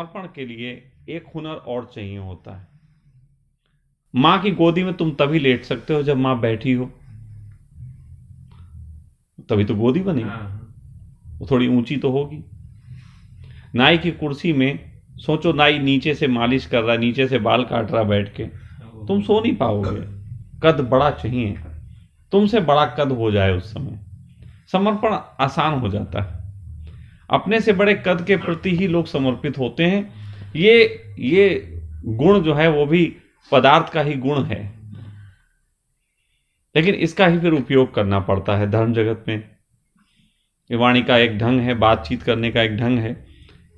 समर्पण के लिए एक हुनर और चाहिए होता है। मां की गोदी में तुम तभी लेट सकते हो जब मां बैठी हो, तभी तो गोदी बनेगी। वो थोड़ी ऊंची तो होगी। नाई की कुर्सी में सोचो, नाई नीचे से मालिश कर रहा है, नीचे से बाल काट रहा बैठ के, तुम सो नहीं पाओगे। कद बड़ा चाहिए, तुमसे बड़ा कद हो जाए उस समय, समर्पण आसान हो जाता है। अपने से बड़े कद के प्रति ही लोग समर्पित होते हैं। ये गुण जो है वो भी पदार्थ का ही गुण है, लेकिन इसका ही फिर उपयोग करना पड़ता है धर्म जगत में। ये वाणी का एक ढंग है, बातचीत करने का एक ढंग है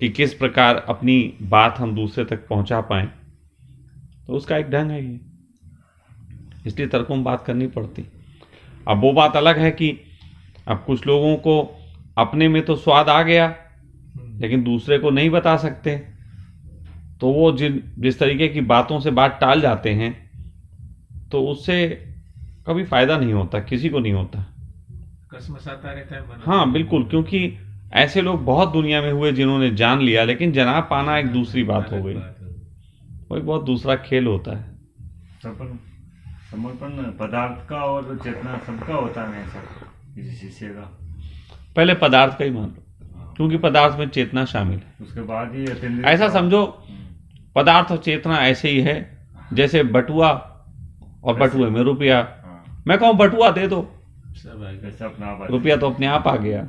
कि किस प्रकार अपनी बात हम दूसरे तक पहुंचा पाएं, तो उसका एक ढंग है ये। इसलिए तर्कों में बात करनी पड़ती। अब वो बात अलग है कि अब कुछ लोगों को अपने में तो स्वाद आ गया, लेकिन दूसरे को नहीं बता सकते, तो वो जिस तरीके की बातों से बात टाल जाते हैं, तो उससे कभी फायदा नहीं होता, किसी को नहीं होता, कसमसाता रहता है मन। हाँ बिल्कुल, क्योंकि ऐसे लोग बहुत दुनिया में हुए जिन्होंने जान लिया, लेकिन जना पाना एक दूसरी बात हो गई, वही बहुत दूसरा खेल होता है। समर्पण पदार्थ का और चेतना सबका होता है ऐसा किसी शिष्य का? पहले पदार्थ का ही मान लो, क्योंकि पदार्थ में चेतना शामिल है। उसके बाद ही ऐसा समझो, पदार्थ और चेतना ऐसे ही है जैसे बटुआ और बटुए में रुपया। मैं कहूँ बटुआ दे दो, रुपया तो अपने आप आ गया,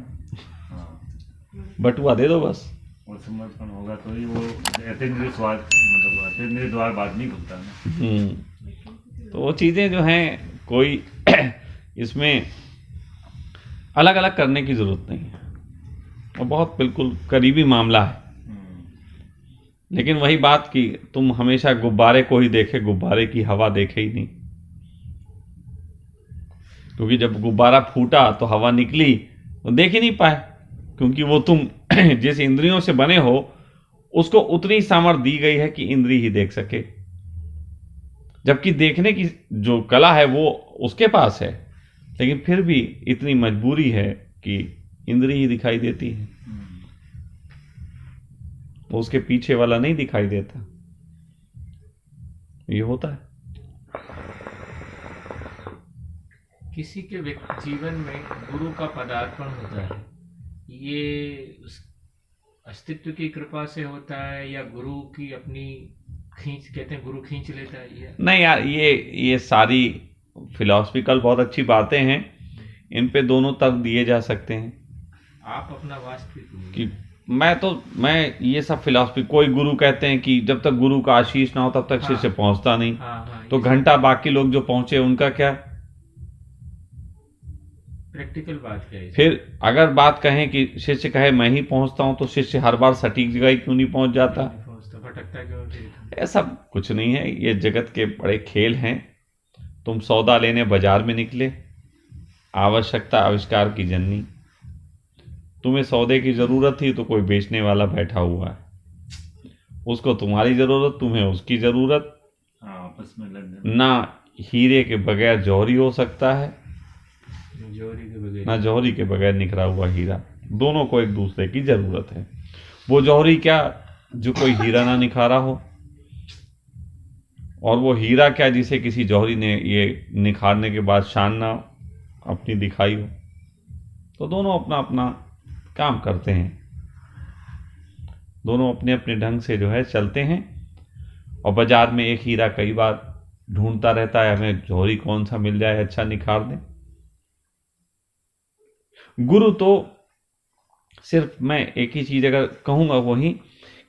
बटुआ दे दो बस। वो समर्पण होगा तो ही वो अतीन्द्रिय स्वाद, मतलब अतीन्द्रिय द्वार बाद नहीं खुलता ना। तो वो चीज़ें जो हैं, कोई इसमें अलग अलग करने की ज़रूरत नहीं है, वो बहुत बिल्कुल करीबी मामला है। लेकिन वही बात कि तुम हमेशा गुब्बारे को ही देखे, गुब्बारे की हवा देखे ही नहीं, क्योंकि जब गुब्बारा फूटा तो हवा निकली, तो देख ही नहीं पाए, क्योंकि वो तुम जिस इंद्रियों से बने हो उसको उतनी सामर्थ्य दी गई है कि इंद्री ही देख सके, जबकि देखने की जो कला है वो उसके पास है, लेकिन फिर भी इतनी मजबूरी है कि इंद्री ही दिखाई देती है, वो उसके पीछे वाला नहीं दिखाई देता। ये होता है। किसी के जीवन में गुरु का पदार्पण होता है, ये अस्तित्व की कृपा से होता है या गुरु की अपनी खींच, कहते हैं गुरु खींच लेता है? ये नहीं यार, ये सारी फिलॉसफिकल बहुत अच्छी बातें हैं, इन पे दोनों तर्क दिए जा सकते हैं। आप अपना वास्तविक कि मैं ये सब फिलॉसफी, कोई गुरु कहते हैं कि जब तक गुरु का आशीष ना हो तब तक शिष्य पहुंचता नहीं। तो घंटा बाकी लोग जो पहुंचे उनका क्या? प्रैक्टिकल बात क्या है? फिर अगर बात कहें कि शिष्य कहे मैं ही पहुंचता हूं, तो शिष्य हर बार सटीक जगह ही क्यों नहीं पहुंच जाता? भटकता क्यों? ऐसा कुछ नहीं है, ये जगत के बड़े खेल हैं। तुम सौदा लेने बाजार में निकले, आवश्यकता आविष्कार की जननी, तुम्हें सौदे की जरूरत थी तो कोई बेचने वाला बैठा हुआ है, उसको तुम्हारी जरूरत, तुम्हें उसकी जरूरत, आपस में लग ना हीरे के बगैर जौहरी हो सकता है, ना जौहरी के बगैर निखरा हुआ हीरा। दोनों को एक दूसरे की जरूरत है। वो जौहरी क्या जो कोई हीरा ना निखारा हो, और वो हीरा क्या जिसे किसी जौहरी ने ये निखारने के बाद शान ना अपनी दिखाई हो। तो दोनों अपना अपना काम करते हैं, दोनों अपने अपने ढंग से जो है चलते हैं, और बाजार में एक हीरा कई बार ढूंढता रहता है, हमें जौहरी कौन सा मिल जाए अच्छा निखार दे। गुरु तो सिर्फ, मैं एक ही चीज अगर कहूंगा वही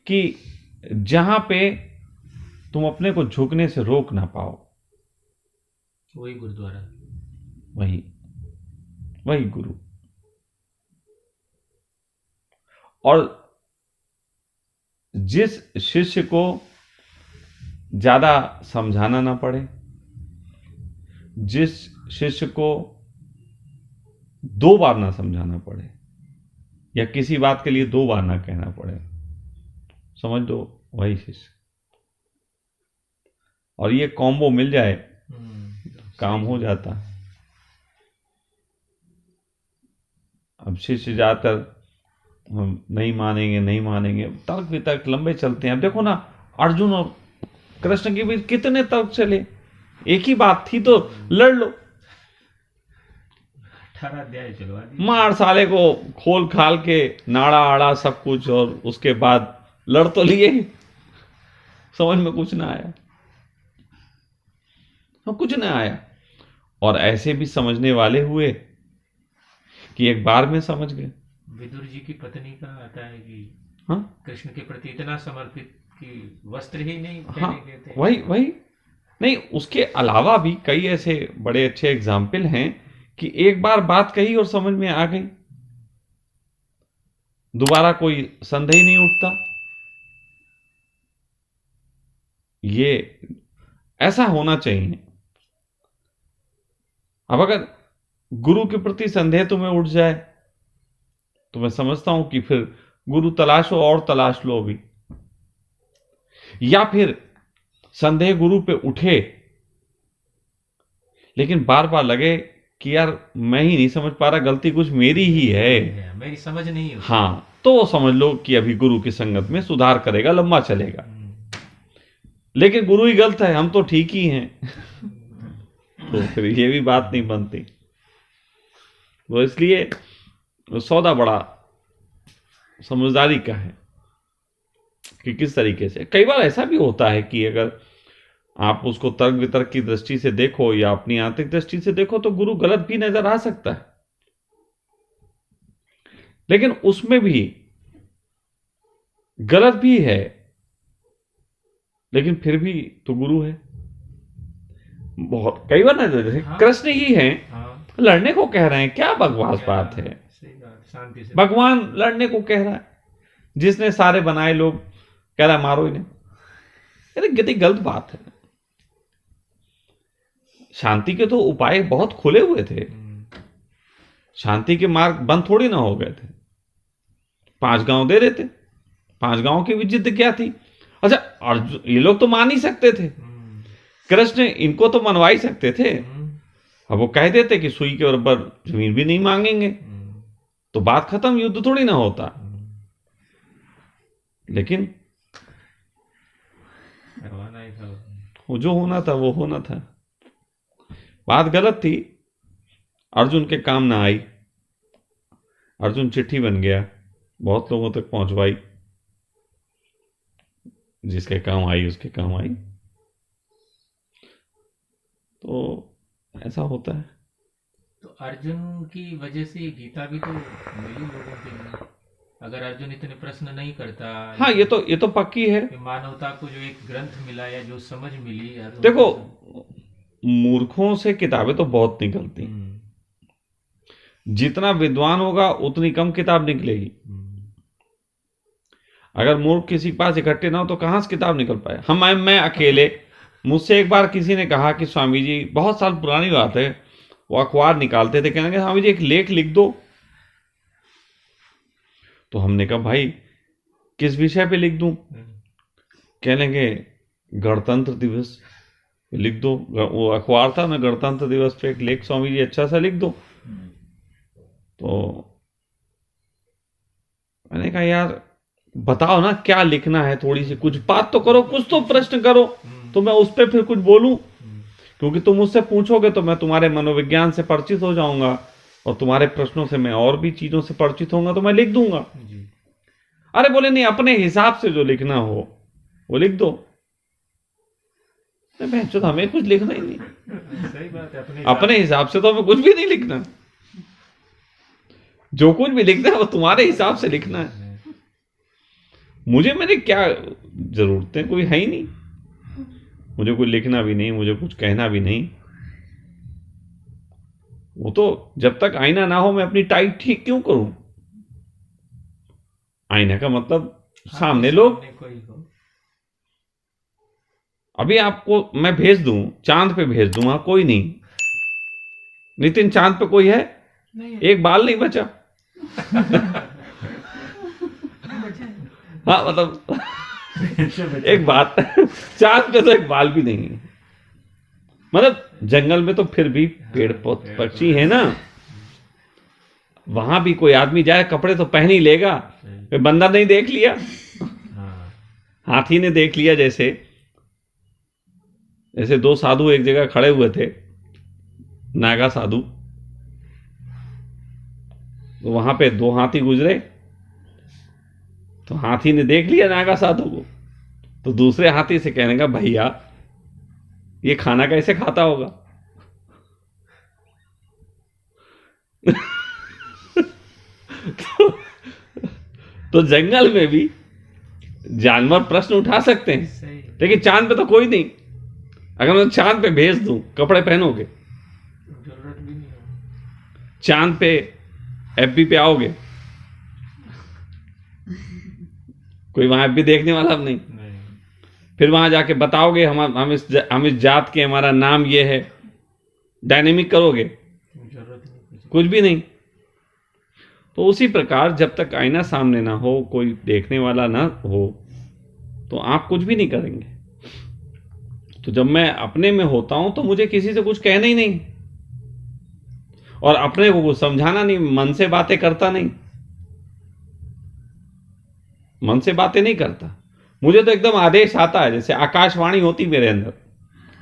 कि जहां पे तुम अपने को झुकने से रोक ना पाओ, वही गुरुद्वारा, वही गुरु। और जिस शिष्य को ज्यादा समझाना ना पड़े, जिस शिष्य को 2 बार ना समझाना पड़े, या किसी बात के लिए 2 बार ना कहना पड़े, समझ लो वही शिष्य। और ये कॉम्बो मिल जाए, काम हो जाता है। अब शिष्य ज्यादातर हम नहीं मानेंगे, नहीं मानेंगे, तर्क वितर्क लंबे चलते हैं। अब देखो ना, अर्जुन और कृष्ण के बीच कितने तर्क चले, एक ही बात थी तो लड़ लो, 18 अध्याय चलवा दिए। मार साले को खोल खाल के, नाड़ा आड़ा सब कुछ, और उसके बाद लड़ तो लिए, समझ में कुछ ना आया, कुछ ना आया। और ऐसे भी समझने वाले हुए कि एक बार में समझ गए। विदुर जी की पत्नी का आता है कि हाँ कृष्ण के प्रति इतना समर्पित कि वस्त्र ही नहीं हाँ, पहने गए थे। वही नहीं, उसके अलावा भी कई ऐसे बड़े अच्छे एग्जाम्पल हैं कि एक बार बात कही और समझ में आ गई, दोबारा कोई संदेह नहीं उठता। ये ऐसा होना चाहिए। अब अगर गुरु के प्रति संदेह तुम्हें उठ जाए तो मैं समझता हूं कि फिर गुरु तलाशो और तलाश लो अभी, या फिर संदेह गुरु पे उठे लेकिन बार बार लगे कि यार मैं ही नहीं समझ पा रहा, गलती कुछ मेरी ही है, मेरी समझ नहीं है। हाँ, तो वो समझ लो कि अभी गुरु की संगत में सुधार करेगा, लंबा चलेगा। लेकिन गुरु ही गलत है, हम तो ठीक ही हैं तो फिर ये भी बात नहीं बनती। तो इसलिए सौदा बड़ा समझदारी का है कि किस तरीके से। कई बार ऐसा भी होता है कि अगर आप उसको तर्क वितर्क की दृष्टि से देखो या अपनी आंतरिक दृष्टि से देखो तो गुरु गलत भी नजर आ सकता है, लेकिन उसमें भी गलत भी है, लेकिन फिर भी तो गुरु है। बहुत कई बार ना, जैसे हाँ। कृष्ण ही है, हाँ, लड़ने को कह रहे हैं, क्या बकवास बात है। सही बात, शांति से। भगवान लड़ने को कह रहा है, जिसने सारे बनाए लोग कह रहा है मारो इन्हें, अरे कितनी गलत बात है। शांति के तो उपाय बहुत खुले हुए थे, शांति के मार्ग बंद थोड़ी ना हो गए थे। 5 गांव दे रहे थे, 5 गांव की भी जिद क्या थी। अच्छा, अर्जुन ये लोग तो मान ही सकते थे, कृष्ण इनको तो मनवा ही सकते थे। अब वो कह देते कि सुई के बराबर जमीन भी नहीं मांगेंगे तो बात खत्म, युद्ध थोड़ी ना होता। लेकिन करवाना ही था। वो जो होना था वो होना था, बात गलत थी, अर्जुन के काम ना आई। अर्जुन चिट्ठी बन गया, बहुत लोगों तक पहुंचवाई, जिसके काम आई उसके काम आई। तो ऐसा होता है। तो अर्जुन की वजह से गीता भी तो मिली लोगों के लिए। अगर अर्जुन इतने प्रश्न नहीं करता, हाँ, ये तो पक्की है। कि मानवता को जो एक ग्रंथ मिला या जो समझ मिली, देखो, मूर्खों से किताबें तो बहुत निकलती, जितना विद्वान होगा उतनी कम किताब निकलेगी। अगर मूर्ख किसी के पास इकट्ठे ना हो तो कहां से किताब निकल पाए। मैं अकेले, मुझसे एक बार किसी ने कहा कि स्वामी जी, बहुत साल पुरानी बात है, वो अखबार निकालते थे, कहने लगे स्वामी जी एक लेख लिख दो। तो हमने कहा भाई किस विषय पे लिख दूं? कहने लगे गणतंत्र दिवस लिख दो। वो अखबार था ना, गणतंत्र दिवस पे एक लेख स्वामी जी अच्छा सा लिख दो। तो मैंने कहा यार बताओ ना क्या लिखना है, थोड़ी सी कुछ बात तो करो, कुछ तो प्रश्न करो, तो मैं उस पर फिर कुछ बोलूं। क्योंकि तुम मुझसे पूछोगे तो मैं तुम्हारे मनोविज्ञान से परिचित हो जाऊंगा, और तुम्हारे प्रश्नों से मैं और भी चीजों से परिचित होऊंगा, तो मैं लिख दूंगा। अरे बोले नहीं, अपने हिसाब से जो लिखना हो वो लिख दो। तो हमें कुछ लिखना ही नहीं, सही बात है, अपने हिसाब से तो हमें कुछ भी नहीं लिखना। जो कुछ भी लिखना है वो तुम्हारे हिसाब से लिखना है। मुझे मेरी क्या जरूरतें कोई है ही नहीं, मुझे कोई लिखना भी नहीं, मुझे कुछ कहना भी नहीं। वो तो जब तक आईना ना हो मैं अपनी टाइट ठीक क्यों करूं? आईना का मतलब सामने लोग। अभी आपको मैं भेज दूं, चांद पे भेज दूं, वहां कोई नहीं। नितिन, चांद पे कोई है? नहीं। एक बाल नहीं बचा। हाँ, मतलब एक बात, चांद पे तो एक बाल भी नहीं है। मतलब जंगल में तो फिर भी पेड़ पक्षी है ना। वहां भी कोई आदमी जाए कपड़े तो पहन ही लेगा, फिर बंदर नहीं देख लिया, हाँ हाथी ने देख लिया। जैसे जैसे दो साधु एक जगह खड़े हुए थे, नागा साधु, तो वहां पे दो हाथी गुजरे, तो हाथी ने देख लिया नागा साधु को, तो दूसरे हाथी से कहने का भैया ये खाना कैसे खाता होगा। तो जंगल में भी जानवर प्रश्न उठा सकते हैं, सही लेकिन चांद पे तो कोई नहीं। अगर मैं चांद पे भेज दूं, कपड़े पहनोगे? जरूरत भी नहीं है। चांद पे एफबी पे आओगे? कोई वहां एफबी देखने वाला नहीं। नहीं फिर वहां जाके बताओगे हम इस जात के, हमारा नाम ये है, डायनेमिक करोगे? जरूरत नहीं कुछ भी नहीं। तो उसी प्रकार जब तक आईना सामने ना हो, कोई देखने वाला ना हो, तो आप कुछ भी नहीं करेंगे। तो जब मैं अपने में होता हूं तो मुझे किसी से कुछ कहना ही नहीं, और अपने को कुछ समझाना नहीं, मन से बातें करता नहीं, मन से बातें नहीं करता। मुझे तो एकदम आदेश आता है, जैसे आकाशवाणी होती मेरे अंदर,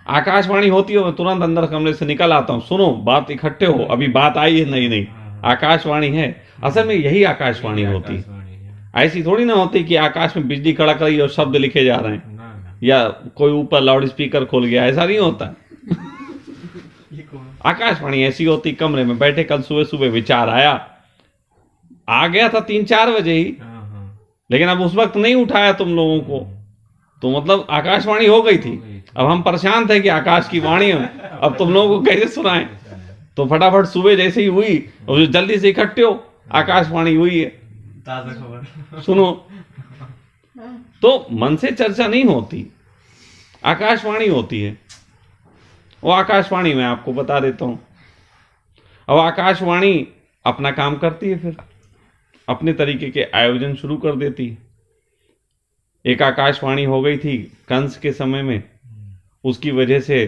आकाशवाणी होती है, मैं तुरंत अंदर कमरे से निकल आता हूं, सुनो बात इकट्ठे हो, अभी बात आई है, नहीं नहीं आकाशवाणी है। असल में यही आकाशवाणी होती है। आकाशवाणी है। ऐसी थोड़ी ना होती कि आकाश में बिजली कड़क रही और शब्द लिखे जा रहे हैं, ना या कोई ऊपर लाउड स्पीकर खोल गया, ऐसा नहीं होता। ये कौन? आकाशवाणी ऐसी होती, कमरे में बैठे, कल सुबह सुबह विचार आया, आ गया था 3-4 बजे ही, हाँ हाँ लेकिन अब उस वक्त नहीं उठाया तुम लोगों को, तो मतलब आकाशवाणी हो गई थी। अब हम परेशान थे कि आकाश की वाणी अब तुम लोगों को कैसे सुनाएं, तो फटाफट सुबह जैसे ही हुई, और जल्दी से इकट्ठे हो, आकाशवाणी हुई है, ताज़ा खबर। सुनो। तो मन से चर्चा नहीं होती, आकाशवाणी होती है। वो आकाशवाणी मैं आपको बता देता हूं। अब आकाशवाणी अपना काम करती है, फिर अपने तरीके के आयोजन शुरू कर देती है। एक आकाशवाणी हो गई थी कंस के समय में, उसकी वजह से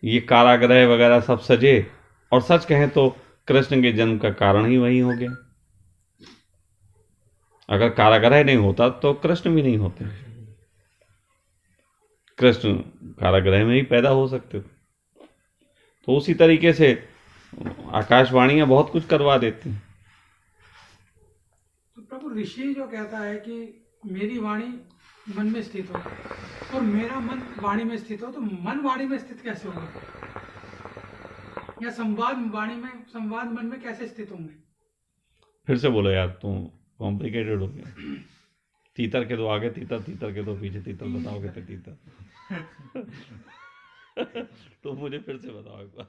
ये कारागृह वगैरह सब सजे, और सच कहें तो कृष्ण के जन्म का कारण ही वही हो गया। अगर कारागृह नहीं होता तो कृष्ण भी नहीं होते, कृष्ण कारागृह में ही पैदा हो सकते थे। तो उसी तरीके से आकाशवाणियां बहुत कुछ करवा देती हैं। तो प्रभु ऋषि जो कहता है कि मेरी वाणी मन में स्थित हो और मेरा मन वाणी में स्थित हो, तो मन वाणी में स्थित कैसे होगा, या संवाद मन में कैसे स्थित होंगे? फिर से बोलो यार, तुम कॉम्प्लिकेटेड हो गया। तीतर के दो आगे तीतर, तीतर के दो पीछे तीतर, बताओगे तो तीतर। तो मुझे फिर से बताओ एक बार।